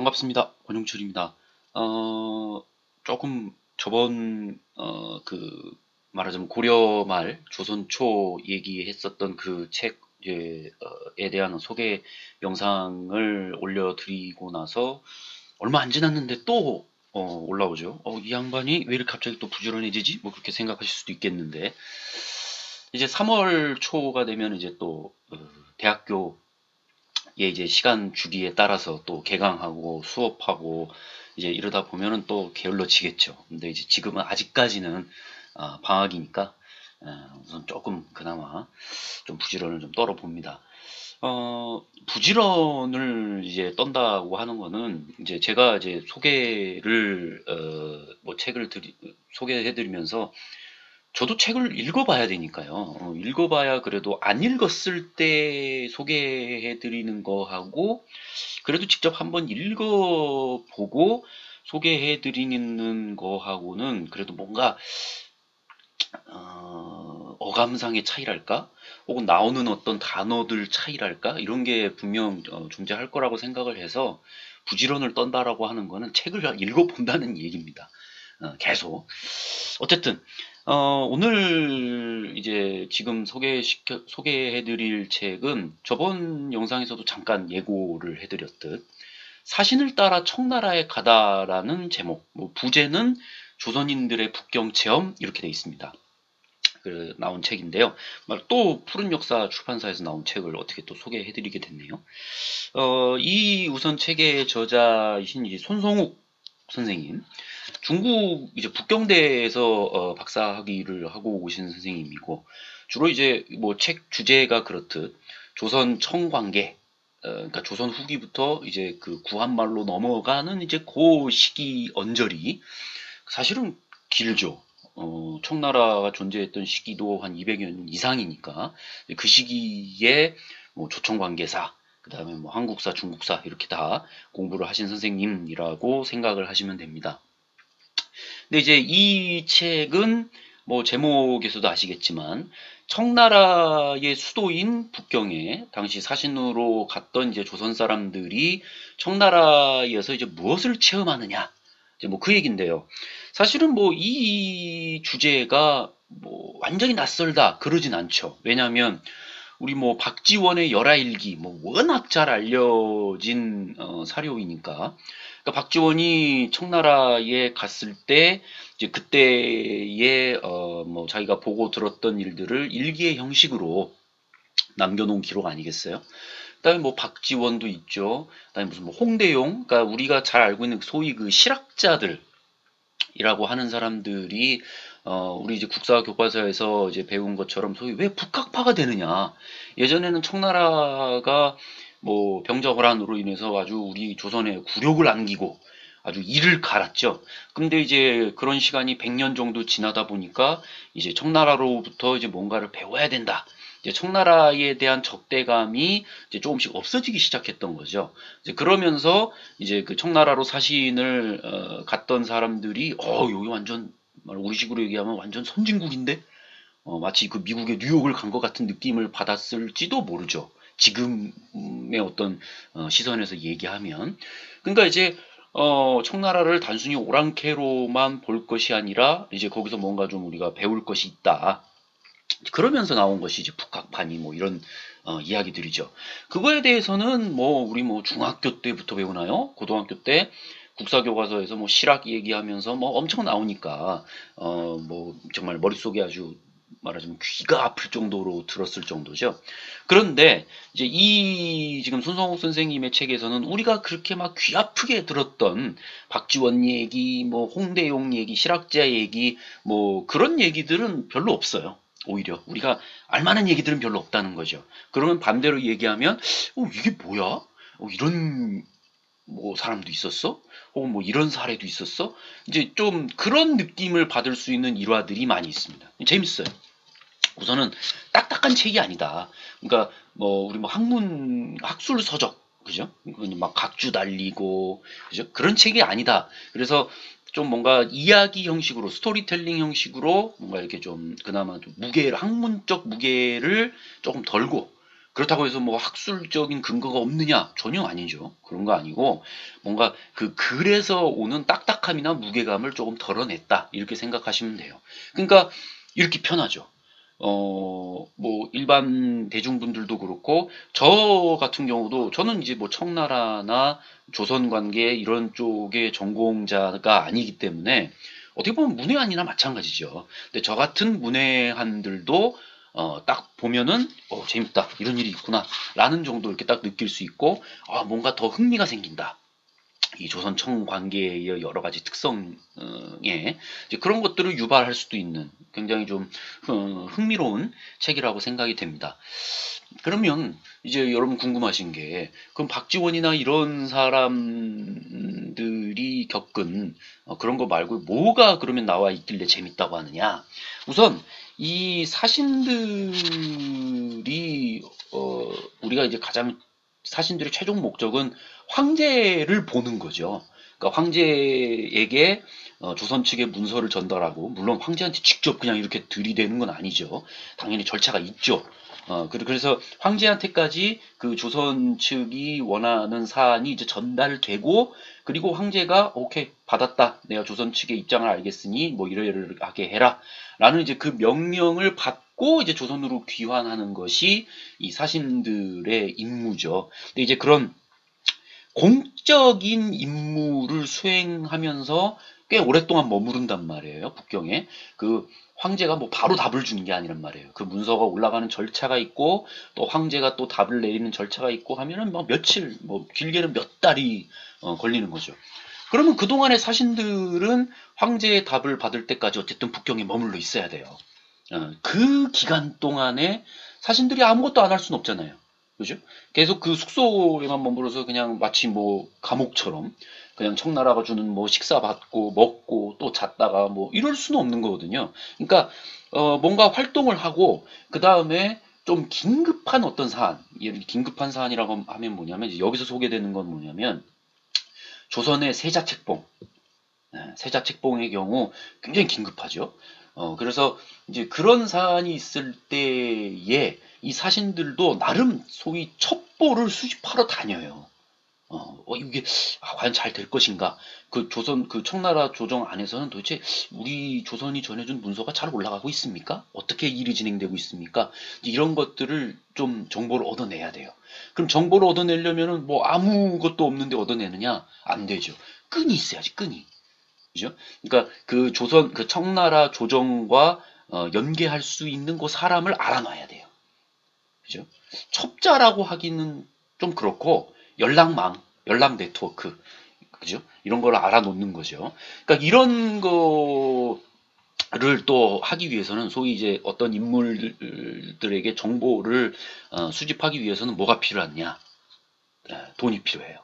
반갑습니다. 권용철입니다. 조금 저번 말하자면 고려 말 조선 초 얘기했었던 그 책에 대한 소개 영상을 올려드리고 나서 얼마 안 지났는데 또 올라오죠. 이 양반이 왜 이렇게 갑자기 또 부지런해지지? 뭐 그렇게 생각하실 수도 있겠는데 이제 3월 초가 되면 이제 또 대학교 이제 시간 주기에 따라서 또 개강하고 수업하고 이제 이러다 보면은 또 게을러지겠죠. 근데 이제 지금은 아직까지는 방학이니까 우선 조금 그나마 좀 부지런을 좀 떨어봅니다. 부지런을 이제 떤다고 하는 거는 이제 제가 이제 소개를 뭐 책을 소개해드리면서 저도 책을 읽어봐야 되니까요. 읽어봐야 그래도 안 읽었을 때 소개해드리는 거하고 그래도 직접 한번 읽어보고 소개해드리는 거하고는 그래도 뭔가 어감상의 차이랄까? 혹은 나오는 어떤 단어들 차이랄까? 이런 게 분명 존재할 거라고 생각을 해서 부지런을 떤다라고 하는 거는 책을 읽어본다는 얘기입니다. 계속. 어쨌든 오늘 이제 지금 소개해드릴 책은 저번 영상에서도 잠깐 예고를 해드렸듯 사신을 따라 청나라에 가다라는 제목, 뭐 부제는 조선인들의 북경 체험 이렇게 돼 있습니다. 나온 책인데요. 또 푸른 역사 출판사에서 나온 책을 어떻게 또 소개해드리게 됐네요. 이 우선 책의 저자이신 이제 손성욱 선생님, 중국 이제 북경대에서 박사학위를 하고 오신 선생님이고 주로 이제 뭐 책 주제가 그렇듯 조선 청관계, 그러니까 조선 후기부터 이제 그 구한말로 넘어가는 이제 그 시기 언저리 사실은 길죠. 청나라가 존재했던 시기도 한 200여 년 이상이니까 그 시기에 뭐 조청관계사, 그 다음에 뭐 한국사, 중국사 이렇게 다 공부를 하신 선생님이라고 생각을 하시면 됩니다. 근데 이제 이 책은 뭐 제목에서도 아시겠지만 청나라의 수도인 북경에 당시 사신으로 갔던 이제 조선 사람들이 청나라에서 이제 무엇을 체험하느냐 이제 뭐 그 얘긴데요. 사실은 뭐 이 주제가 뭐 완전히 낯설다 그러진 않죠. 왜냐하면 우리 뭐 박지원의 열하일기 뭐 워낙 잘 알려진 사료이니까 그러니까 박지원이 청나라에 갔을 때 이제 그때의 뭐 자기가 보고 들었던 일들을 일기의 형식으로 남겨놓은 기록 아니겠어요? 그다음에 뭐 박지원도 있죠. 그다음에 무슨 뭐 홍대용, 그러니까 우리가 잘 알고 있는 소위 그 실학자들 이라고 하는 사람들이 우리 이제 국사 교과서에서 이제 배운 것처럼 소위 왜 북학파가 되느냐. 예전에는 청나라가 뭐 병자호란으로 인해서 아주 우리 조선에 굴욕을 안기고 아주 이를 갈았죠. 근데 이제 그런 시간이 100년 정도 지나다 보니까 이제 청나라로부터 이제 뭔가를 배워야 된다. 이제 청나라에 대한 적대감이 이제 조금씩 없어지기 시작했던 거죠. 이제 그러면서 이제 그 청나라로 사신을 갔던 사람들이 여기 완전 우리식으로 얘기하면 완전 선진국인데 마치 그 미국의 뉴욕을 간 것 같은 느낌을 받았을지도 모르죠. 지금의 어떤 시선에서 얘기하면 그러니까 이제 청나라를 단순히 오랑캐로만 볼 것이 아니라 이제 거기서 뭔가 좀 우리가 배울 것이 있다. 그러면서 나온 것이 이제 북학판이 뭐 이런 이야기들이죠. 그거에 대해서는 뭐 우리 뭐 중학교 때부터 배우나요? 고등학교 때 국사교과서에서 뭐 실학 얘기하면서 뭐 엄청 나오니까 뭐 정말 머릿속에 아주 말하자면 귀가 아플 정도로 들었을 정도죠. 그런데 이제 이 지금 손성욱 선생님의 책에서는 우리가 그렇게 막 귀 아프게 들었던 박지원 얘기, 뭐 홍대용 얘기, 실학자 얘기, 뭐 그런 얘기들은 별로 없어요. 오히려 우리가 알만한 얘기들은 별로 없다는 거죠. 그러면 반대로 얘기하면 이게 뭐야? 이런 뭐 사람도 있었어? 혹은 뭐 이런 사례도 있었어? 이제 좀 그런 느낌을 받을 수 있는 일화들이 많이 있습니다. 재밌어요. 우선은 딱딱한 책이 아니다. 그러니까 뭐 우리 뭐 학문 학술 서적 그죠? 막 각주 달리고 그죠? 그런 책이 아니다. 그래서 좀 뭔가 이야기 형식으로 스토리텔링 형식으로 뭔가 이렇게 좀 그나마 좀 무게를 학문적 무게를 조금 덜고 그렇다고 해서 뭐 학술적인 근거가 없느냐? 전혀 아니죠. 그런 거 아니고 뭔가 그 글에서 오는 딱딱함이나 무게감을 조금 덜어냈다. 이렇게 생각하시면 돼요. 그러니까 이렇게 편하죠. 뭐 일반 대중분들도 그렇고 저 같은 경우도 저는 이제 뭐 청나라나 조선 관계 이런 쪽의 전공자가 아니기 때문에 어떻게 보면 문외한이나 마찬가지죠. 근데 저 같은 문외한들도 딱 보면은 재밌다 이런 일이 있구나 라는 정도 이렇게 딱 느낄 수 있고 뭔가 더 흥미가 생긴다. 이 조선청 관계의 여러 가지 특성에 이제 그런 것들을 유발할 수도 있는 굉장히 좀 흥미로운 책이라고 생각이 됩니다. 그러면 이제 여러분 궁금하신 게 그럼 박지원이나 이런 사람들이 겪은 그런 거 말고 뭐가 그러면 나와 있길래 재밌다고 하느냐? 우선 이 사신들이 우리가 이제 가장 사신들의 최종 목적은 황제를 보는 거죠. 그러니까 황제에게 조선 측의 문서를 전달하고 물론 황제한테 직접 그냥 이렇게 들이대는 건 아니죠. 당연히 절차가 있죠. 그래서 황제한테까지 그 조선 측이 원하는 사안이 이제 전달되고 그리고 황제가 오케이 받았다. 내가 조선 측의 입장을 알겠으니 뭐 이러이러하게 해라. 라는 이제 그 명령을 받고 이제 조선으로 귀환하는 것이 이 사신들의 임무죠. 근데 이제 그런 공적인 임무를 수행하면서 꽤 오랫동안 머무른단 말이에요. 북경에. 그 황제가 뭐 바로 답을 주는 게 아니란 말이에요. 그 문서가 올라가는 절차가 있고 또 황제가 또 답을 내리는 절차가 있고 하면은 뭐 며칠, 뭐 길게는 몇 달이 걸리는 거죠. 그러면 그동안의 사신들은 황제의 답을 받을 때까지 어쨌든 북경에 머물러 있어야 돼요. 그 기간 동안에 사신들이 아무것도 안 할 수는 없잖아요. 그죠? 계속 그 숙소에만 머물러서 그냥 마치 뭐 감옥처럼 그냥 청나라가 주는 뭐 식사 받고 먹고 또 잤다가 뭐 이럴 수는 없는 거거든요. 그러니까 뭔가 활동을 하고 그 다음에 좀 긴급한 어떤 사안, 긴급한 사안이라고 하면 뭐냐면 이제 여기서 소개되는 건 뭐냐면 조선의 세자책봉, 세자책봉의 경우 굉장히 긴급하죠. 그래서 이제 그런 사안이 있을 때에 이 사신들도 나름 소위 첩보를 수집하러 다녀요. 이게 과연 잘 될 것인가? 그 조선 그 청나라 조정 안에서는 도대체 우리 조선이 전해준 문서가 잘 올라가고 있습니까? 어떻게 일이 진행되고 있습니까? 이런 것들을 좀 정보를 얻어내야 돼요. 그럼 정보를 얻어내려면은 뭐 아무것도 없는데 얻어내느냐? 안 되죠. 끈이 있어야지, 끈이. 그죠? 그러니까 그 조선 그 청나라 조정과 연계할 수 있는 그 사람을 알아놔야 돼요. 그죠? 첩자라고 하기는 좀 그렇고 연락망, 연락 네트워크, 그죠? 이런 걸 알아놓는 거죠. 그러니까 이런 거를 또 하기 위해서는 소위 이제 어떤 인물들에게 정보를 수집하기 위해서는 뭐가 필요하냐? 돈이 필요해요.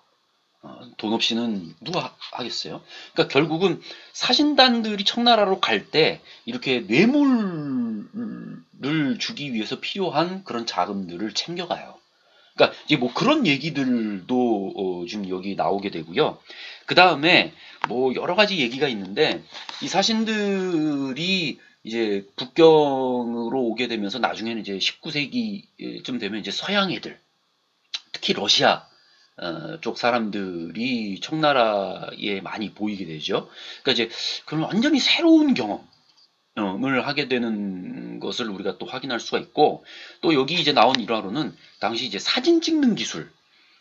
돈 없이는 누가 하겠어요? 그러니까 결국은 사신단들이 청나라로 갈 때 이렇게 뇌물을 주기 위해서 필요한 그런 자금들을 챙겨가요. 그러니까 이제 뭐 그런 얘기들도 지금 여기 나오게 되고요. 그 다음에 뭐 여러 가지 얘기가 있는데 이 사신들이 이제 북경으로 오게 되면서 나중에는 이제 19세기쯤 되면 이제 서양 애들, 특히 러시아 쪽 사람들이 청나라에 많이 보이게 되죠. 그러니까 이제 그런 완전히 새로운 경험을 하게 되는 것을 우리가 또 확인할 수가 있고 또 여기 이제 나온 일화로는 당시 이제 사진 찍는 기술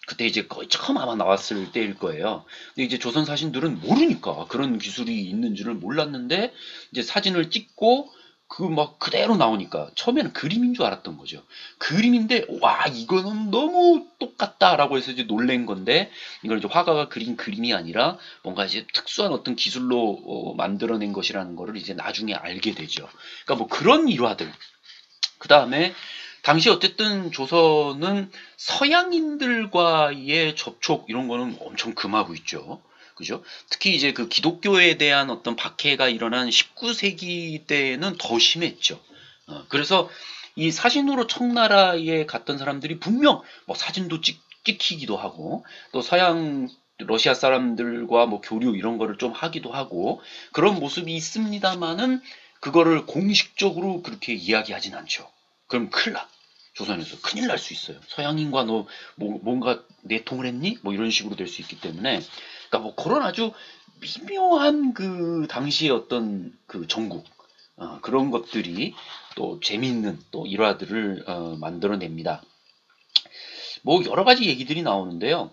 그때 이제 거의 처음 아마 나왔을 때일 거예요. 근데 이제 조선 사신들은 모르니까 그런 기술이 있는 줄을 몰랐는데 이제 사진을 찍고 그 막 그대로 나오니까 처음에는 그림인 줄 알았던 거죠. 그림인데 와 이거는 너무 똑같다라고 해서 이제 놀란 건데 이걸 이제 화가가 그린 그림이 아니라 뭔가 이제 특수한 어떤 기술로 만들어낸 것이라는 거를 이제 나중에 알게 되죠. 그러니까 뭐 그런 일화들. 그 다음에 당시 어쨌든 조선은 서양인들과의 접촉 이런 거는 엄청 금하고 있죠. 그죠? 특히 이제 그 기독교에 대한 어떤 박해가 일어난 19세기 때는 더 심했죠. 그래서 이 사신으로 청나라에 갔던 사람들이 분명 뭐 사진도 찍히기도 하고 또 서양 러시아 사람들과 뭐 교류 이런 거를 좀 하기도 하고 그런 모습이 있습니다만은 그거를 공식적으로 그렇게 이야기하진 않죠. 그럼 큰일 나. 조선에서 큰일 날 수 있어요. 서양인과 너 뭔가 내통을 했니? 뭐 이런 식으로 될 수 있기 때문에, 그러니까 뭐 그런 아주 미묘한 그 당시의 어떤 그 전국, 그런 것들이 또 재미있는 또 일화들을 만들어냅니다. 뭐 여러 가지 얘기들이 나오는데요.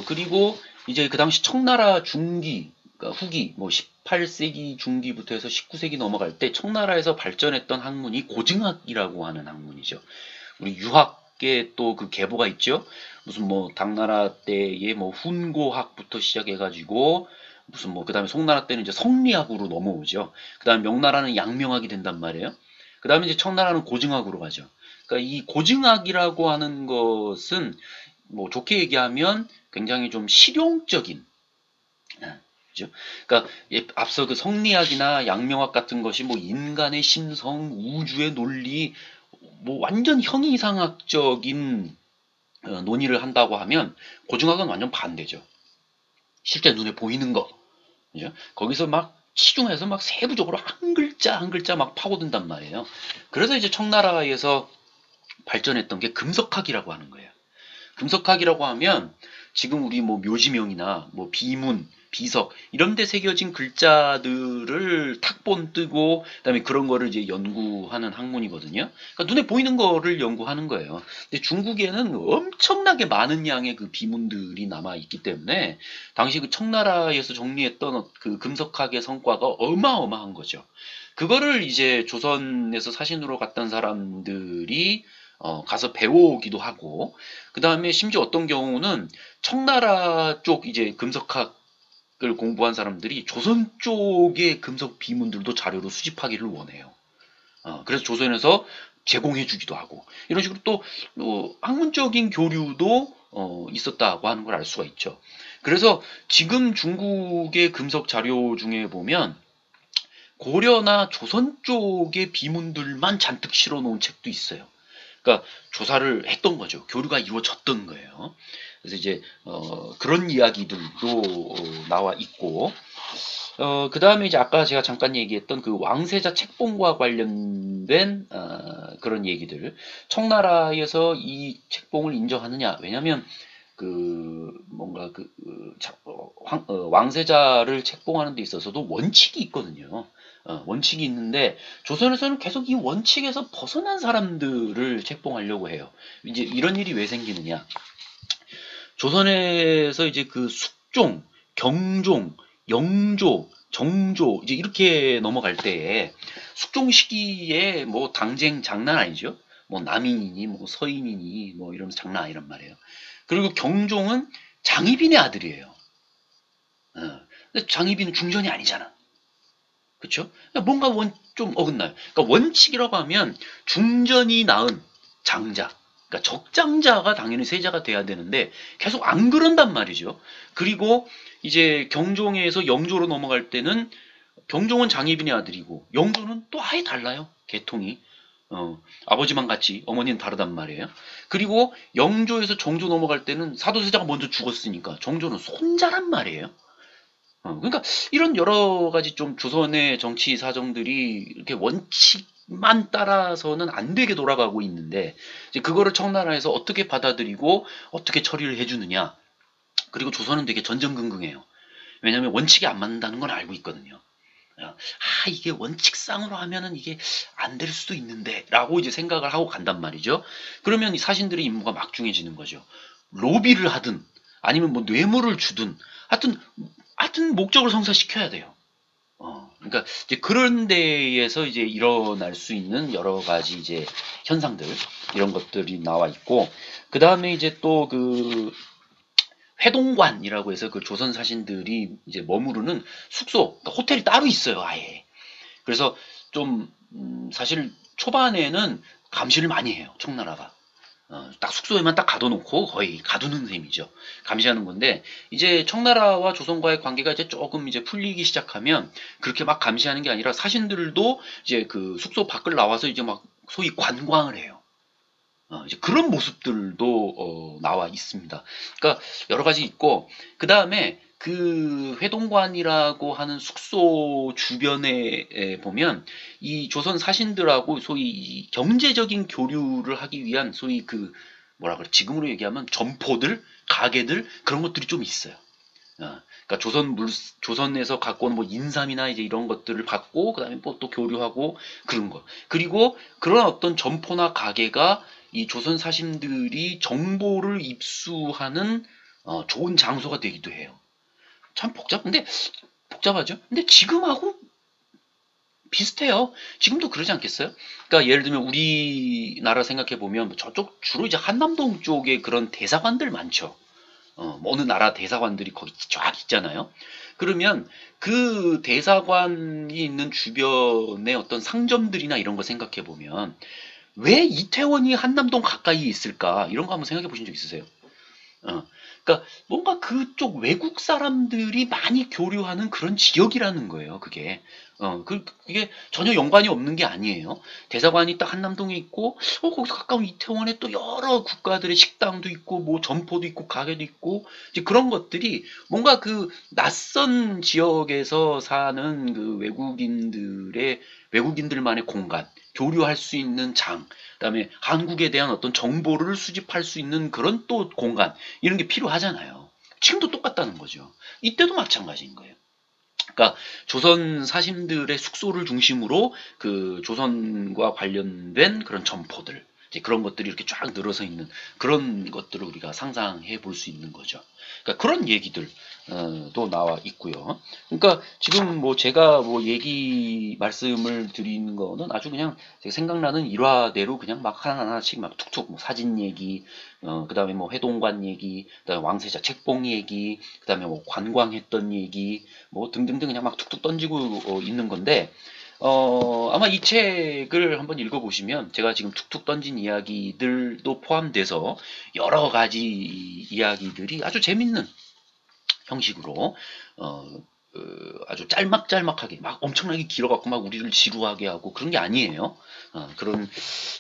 그리고 이제 그 당시 청나라 중기, 그러니까 후기, 뭐 18세기 중기부터 해서 19세기 넘어갈 때 청나라에서 발전했던 학문이 고증학이라고 하는 학문이죠. 우리 유학계 또 그 계보가 있죠. 무슨 뭐 당나라 때의 뭐 훈고학부터 시작해가지고 무슨 뭐 그다음에 송나라 때는 이제 성리학으로 넘어오죠. 그다음에 명나라는 양명학이 된단 말이에요. 그다음에 이제 청나라는 고증학으로 가죠. 그러니까 이 고증학이라고 하는 것은 뭐 좋게 얘기하면 굉장히 좀 실용적인, 그죠? 그러니까 앞서 그 성리학이나 양명학 같은 것이 뭐 인간의 심성, 우주의 논리, 뭐 완전 형이상학적인 논의를 한다고 하면 고증학은 완전 반대죠. 실제 눈에 보이는 거, 그죠? 거기서 막 시중에서 막 세부적으로 한 글자 한 글자 막 파고든단 말이에요. 그래서 이제 청나라에서 발전했던 게 금석학이라고 하는 거예요. 금석학이라고 하면 지금 우리 뭐 묘지명이나 뭐 비문, 비석 이런 데 새겨진 글자들을 탁본 뜨고 그다음에 그런 거를 이제 연구하는 학문이거든요. 그러니까 눈에 보이는 거를 연구하는 거예요. 근데 중국에는 엄청나게 많은 양의 그 비문들이 남아 있기 때문에 당시 그 청나라에서 정리했던 그 금석학의 성과가 어마어마한 거죠. 그거를 이제 조선에서 사신으로 갔던 사람들이 가서 배워오기도 하고, 그 다음에 심지어 어떤 경우는 청나라 쪽 이제 금석학을 공부한 사람들이 조선 쪽의 금속 비문들도 자료로 수집하기를 원해요. 그래서 조선에서 제공해주기도 하고, 이런 식으로 또 학문적인 교류도 있었다고 하는 걸 알 수가 있죠. 그래서 지금 중국의 금속 자료 중에 보면 고려나 조선 쪽의 비문들만 잔뜩 실어 놓은 책도 있어요. 그러니까 조사를 했던 거죠. 교류가 이루어졌던 거예요. 그래서 이제 그런 이야기들도 나와 있고, 그 다음에 이제 아까 제가 잠깐 얘기했던 그 왕세자 책봉과 관련된 그런 얘기들. 청나라에서 이 책봉을 인정하느냐? 왜냐하면 그 뭔가 왕세자를 책봉하는 데 있어서도 원칙이 있거든요. 원칙이 있는데 조선에서는 계속 이 원칙에서 벗어난 사람들을 책봉하려고 해요. 이제 이런 일이 왜 생기느냐? 조선에서 이제 그 숙종, 경종, 영조, 정조 이제 이렇게 넘어갈 때에 숙종 시기에 뭐 당쟁 장난 아니죠. 뭐 남인이니 뭐 서인이니 뭐 이러면서 장난 아니란 말이에요. 그리고 경종은 장희빈의 아들이에요. 근데 장희빈은 중전이 아니잖아. 그쵸? 뭔가 좀 어긋나요. 그러니까 원칙이라고 하면 중전이 낳은 장자, 그러니까 적장자가 당연히 세자가 돼야 되는데 계속 안 그런단 말이죠. 그리고 이제 경종에서 영조로 넘어갈 때는 경종은 장희빈의 아들이고 영조는 또 아예 달라요. 계통이. 아버지만 같이 어머니는 다르단 말이에요. 그리고 영조에서 정조 넘어갈 때는 사도세자가 먼저 죽었으니까 정조는 손자란 말이에요. 그러니까 이런 여러 가지 좀 조선의 정치 사정들이 이렇게 원칙만 따라서는 안 되게 돌아가고 있는데 이제 그거를 청나라에서 어떻게 받아들이고 어떻게 처리를 해주느냐. 그리고 조선은 되게 전전긍긍해요. 왜냐하면 원칙이 안 맞는다는 건 알고 있거든요. 이게 원칙상으로 하면은 이게 안 될 수도 있는데 라고 이제 생각을 하고 간단 말이죠. 그러면 이 사신들의 임무가 막중해지는 거죠. 로비를 하든 아니면 뭐 뇌물을 주든 하여튼 목적을 성사시켜야 돼요. 그러니까 이제 그런 데에서 이제 일어날 수 있는 여러 가지 이제 현상들 이런 것들이 나와 있고 그 다음에 이제 또 그 회동관이라고 해서 그 조선 사신들이 이제 머무르는 숙소, 그러니까 호텔이 따로 있어요, 아예. 그래서 좀 사실 초반에는 감시를 많이 해요, 청나라가. 딱 숙소에만 딱 가둬놓고 거의 가두는 셈이죠. 감시하는 건데 이제 청나라와 조선과의 관계가 이제 조금 이제 풀리기 시작하면 그렇게 막 감시하는 게 아니라 사신들도 이제 그 숙소 밖을 나와서 이제 막 소위 관광을 해요. 이제 그런 모습들도 나와 있습니다. 그러니까 여러 가지 있고 그 다음에 그 회동관이라고 하는 숙소 주변에 보면 이 조선 사신들하고 소위 이 경제적인 교류를 하기 위한 소위 그 뭐라 그래 지금으로 얘기하면 점포들, 가게들 그런 것들이 좀 있어요. 그러니까 조선에서 갖고 온 뭐 인삼이나 이제 이런 것들을 받고 그다음에 뭐 또 교류하고 그런 거. 그리고 그런 어떤 점포나 가게가 이 조선 사신들이 정보를 입수하는 좋은 장소가 되기도 해요. 참 복잡하죠? 근데 지금하고 비슷해요. 지금도 그러지 않겠어요? 그러니까 예를 들면 우리나라 생각해 보면 저쪽 주로 이제 한남동 쪽에 그런 대사관들 많죠. 뭐 어느 나라 대사관들이 거기 쫙 있잖아요. 그러면 그 대사관이 있는 주변의 어떤 상점들이나 이런 거 생각해 보면 왜 이태원이 한남동 가까이에 있을까? 이런 거 한번 생각해 보신 적 있으세요? 어, 그러니까 뭔가 그쪽 외국 사람들이 많이 교류하는 그런 지역이라는 거예요, 그게. 이게 전혀 연관이 없는 게 아니에요. 대사관이 딱 한남동에 있고, 거기서 가까운 이태원에 또 여러 국가들의 식당도 있고, 뭐 점포도 있고, 가게도 있고, 이제 그런 것들이 뭔가 그 낯선 지역에서 사는 그 외국인들만의 공간, 교류할 수 있는 장, 그다음에 한국에 대한 어떤 정보를 수집할 수 있는 그런 또 공간 이런 게 필요하잖아요. 지금도 똑같다는 거죠. 이때도 마찬가지인 거예요. 그러니까 조선 사신들의 숙소를 중심으로 그 조선과 관련된 그런 점포들 이제 그런 것들이 이렇게 쫙 늘어서 있는 그런 것들을 우리가 상상해 볼 수 있는 거죠. 그러니까 그런 얘기들 도 나와 있고요. 그러니까 지금 뭐 제가 뭐 얘기 말씀을 드리는 거는 아주 그냥 제가 생각나는 일화대로 그냥 막 하나하나씩 막 툭툭 뭐 사진 얘기, 그다음에 뭐 회동관 얘기, 그다음에 왕세자 책봉 얘기, 그다음에 뭐 관광했던 얘기, 뭐 등등등 그냥 막 툭툭 던지고 있는 건데 아마 이 책을 한번 읽어보시면 제가 지금 툭툭 던진 이야기들도 포함돼서 여러 가지 이야기들이 아주 재밌는 형식으로 어, 아주 짤막짤막하게 막 엄청나게 길어갖고 막 우리를 지루하게 하고 그런 게 아니에요. 그런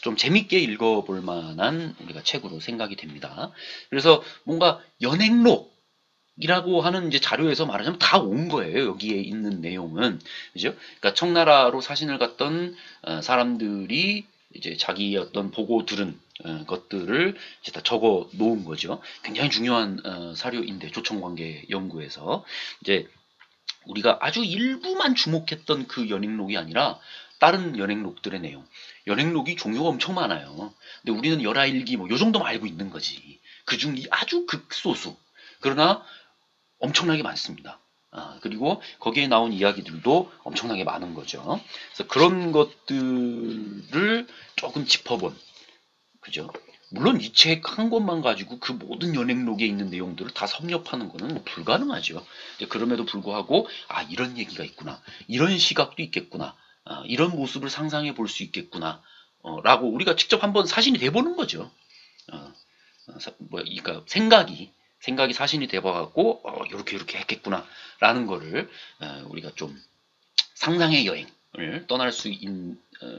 좀 재밌게 읽어볼 만한 우리가 책으로 생각이 됩니다. 그래서 뭔가 연행록 이라고 하는 이제 자료에서 말하자면 다 온 거예요. 여기에 있는 내용은. 그죠? 그러니까 청나라로 사신을 갔던 사람들이 이제 자기의 어떤 보고 들은 것들을 이제 다 적어 놓은 거죠. 굉장히 중요한 사료인데 조청관계 연구에서 이제 우리가 아주 일부만 주목했던 그 연행록이 아니라 다른 연행록들의 내용. 연행록이 종류가 엄청 많아요. 근데 우리는 열하일기 뭐 요 정도만 알고 있는 거지. 그중 아주 극소수. 그러나 엄청나게 많습니다. 그리고 거기에 나온 이야기들도 엄청나게 많은 거죠. 그래서 그런 것들을 조금 짚어본, 그죠? 물론 이 책 한 권만 가지고 그 모든 연행록에 있는 내용들을 다 섭렵하는 것은 불가능하죠. 그럼에도 불구하고, 이런 얘기가 있구나. 이런 시각도 있겠구나. 이런 모습을 상상해 볼 수 있겠구나. 라고 우리가 직접 한번 사신이 돼보는 거죠. 그러니까 생각이 사신이 돼봐갖고 이렇게 했겠구나 라는 거를 우리가 좀 상상의 여행을 떠날 수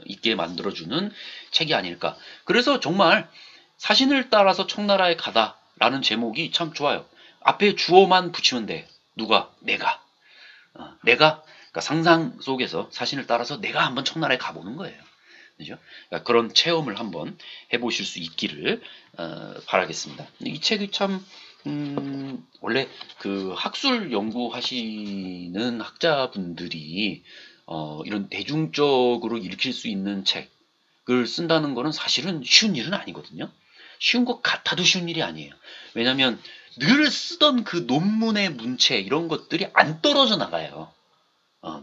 있게 만들어주는 책이 아닐까. 그래서 정말 사신을 따라서 청나라에 가다 라는 제목이 참 좋아요. 앞에 주어만 붙이면 돼. 누가? 내가. 그러니까 상상 속에서 사신을 따라서 내가 한번 청나라에 가보는 거예요. 그죠? 그러니까 그런 체험을 한번 해보실 수 있기를 바라겠습니다. 이 책이 참 원래 그 학술 연구하시는 학자분들이 이런 대중적으로 읽힐 수 있는 책을 쓴다는 거는 사실은 쉬운 일은 아니거든요. 쉬운 것 같아도 쉬운 일이 아니에요. 왜냐하면 늘 쓰던 그 논문의 문체 이런 것들이 안 떨어져 나가요.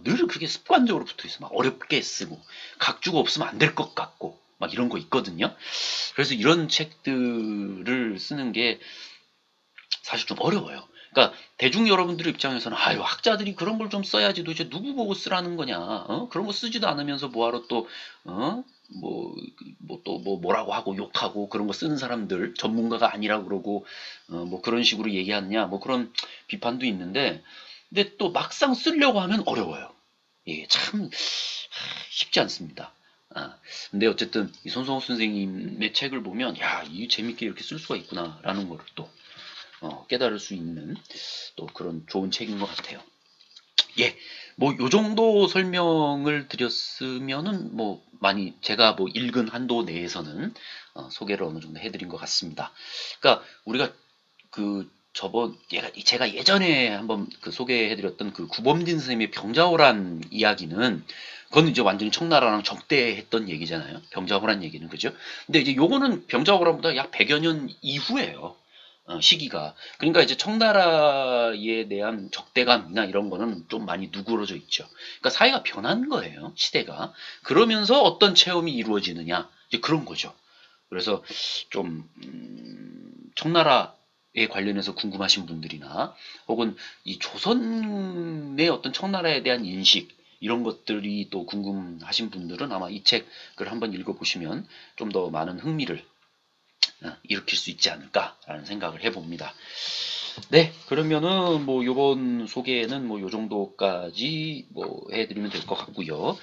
늘 그렇게 습관적으로 붙어 있어. 막 어렵게 쓰고 각주가 없으면 안 될 것 같고 막 이런 거 있거든요. 그래서 이런 책들을 쓰는 게 사실 좀 어려워요. 그러니까 대중 여러분들 입장에서는 학자들이 그런 걸 좀 써야지 도대체 누구 보고 쓰라는 거냐? 그런 거 쓰지도 않으면서 뭐하러 또 뭐라고 하고 욕하고 그런 거 쓰는 사람들 전문가가 아니라 그러고 뭐 그런 식으로 얘기하느냐 뭐 그런 비판도 있는데 근데 또 막상 쓰려고 하면 어려워요. 예, 참 쉽지 않습니다. 근데 어쨌든 이 손성호 선생님의 책을 보면 이 재밌게 이렇게 쓸 수가 있구나라는 거를 또 깨달을 수 있는 또 그런 좋은 책인 것 같아요. 예, 뭐 요 정도 설명을 드렸으면은 뭐 많이 제가 뭐 읽은 한도 내에서는 소개를 어느 정도 해드린 것 같습니다. 그러니까 우리가 그 저번 제가 예전에 한번 그 소개해드렸던 그 구범진 선생님의 병자호란 이야기는 그건 이제 완전히 청나라랑 적대했던 얘기잖아요. 병자호란 얘기는 그죠? 근데 이제 요거는 병자호란보다 약 100여 년 이후예요. 시기가. 그러니까 이제 청나라에 대한 적대감이나 이런 거는 좀 많이 누그러져 있죠. 그러니까 사회가 변한 거예요. 시대가. 그러면서 어떤 체험이 이루어지느냐. 이제 그런 거죠. 그래서 좀 청나라에 관련해서 궁금하신 분들이나 혹은 이 조선의 어떤 청나라에 대한 인식 이런 것들이 또 궁금하신 분들은 아마 이 책을 한번 읽어보시면 좀 더 많은 흥미를 일으킬 수 있지 않을까라는 생각을 해봅니다. 네, 그러면은 뭐 요번 소개는 뭐 요 정도까지 뭐 해드리면 될 것 같고요.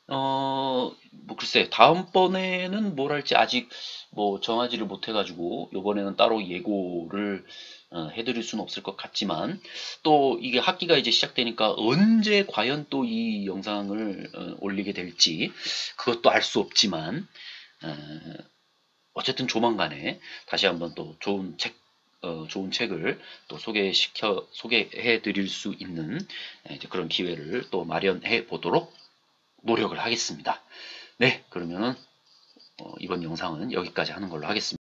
뭐 글쎄 다음번에는 뭘 할지 아직 뭐 정하지를 못해가지고 요번에는 따로 예고를 해드릴 수는 없을 것 같지만 또 이게 학기가 이제 시작되니까 언제 과연 또 이 영상을 올리게 될지 그것도 알 수 없지만 어쨌든 조만간에 다시 한번 또 좋은 책을 또 소개해 드릴 수 있는 이제 그런 기회를 또 마련해 보도록 노력을 하겠습니다. 네, 그러면은 이번 영상은 여기까지 하는 걸로 하겠습니다.